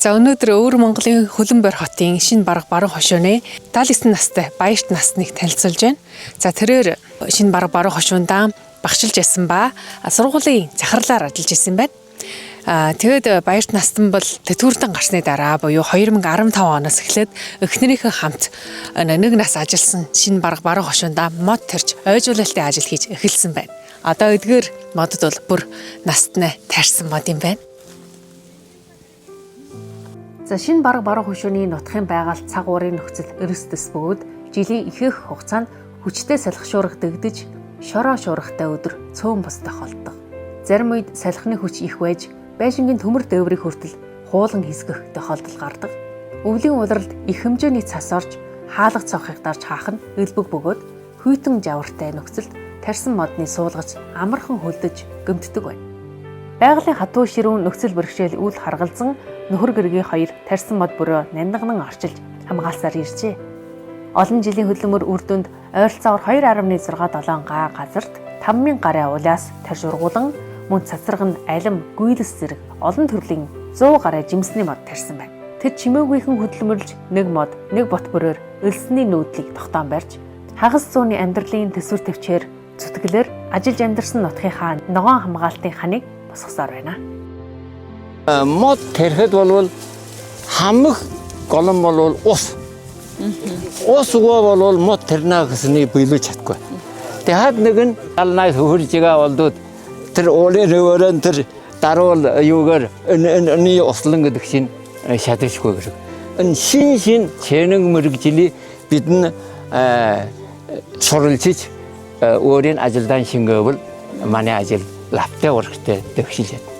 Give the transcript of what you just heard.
За өнөөдөр Өвөр Монголын Хөлбөмбөр хотын шинэ бараг баруун хошууны 79 настай баярт насныг танилцуулж байна. За тэрээр шинэ бараг баруун хошуундаа багшилж ясан ба сургуулийн захирлаар ажиллаж исэн байна. Тэгэд баярт настан бол тэтгэвртэн гарсны дараа буюу 2015 оноос эхлээд эхнэрийнхээ хамт нэг нас ажилласан шинэ бараг баруун хошуундаа мод тарьж ойжуулалтын ажил хийж эхэлсэн байна. Одоо эдгээр модод бол бүр настнаа таарсан мод юм байна. За шинэ бараг баруун хошууны нутгийн байгальд цаг уурын нөхцөл өрөсдөс бөгөөд жилийн ихэнх хугацаанд хүчтэй салхи шуурга дэгдэж шороо шуургатай өдөр цөөн бус тохиолддог. Зарим үед салхины хүч их байж байшингийн төмөр дээврийг хүртэл хуулан хисгэх тохиолдол гардаг. Өвлийн улиралд их хэмжээний цас орж хаалга цавхыг дарж хаах нь элбэг бөгөөд хүйтэн жавартай нөхцөлд тарьсан модны суулгаж амархан хөлдөж гэмтдэг байна. Байгалийн хатуу ширүүн нөхцөл бэрхшээл үл харгалзан нөхөр гэргийн хоёр тарьсан мод бүрөө нандинганан орчилж хамгаалсаар иржээ. Олон жилийн хөдөлмөр үр дүнд ойролцоогоор 2.67 га газарт 5,000 гарын улаас тарьж ургуулan мөн цацраганд алим, гүйлс зэрэг олон төрлийн 100 гаруй жимсний мод тарьсан байна. Тэд чимээгүйхэн хөдөлмөрлж нэг мод, нэг бот бүрээр өлсний нүүдлийг тогтоон барьж хагас зууны амьдралын төсвөр төвчээр зүтгэлээр ажиллаж амьдарсан нутгийнхаа ногоон хамгаалтын ханыг босгосоор байна. Мод тарихад бол хамаг голом бол ус. Ус бол мод тарина гэсний биелүүлж чадахгүй. Тэгэхэд нэг нь алнаас хөрж байгаа болдод тэр уулын тэр даруул юугаар энэ услан гэдэг чинь шадрчгүй гэх. Энэ шин чэнэг мэрэгжили бид нь суралцж өөрийн ажилдан шингээвэл манай ажил лавтай урагтай төвшилж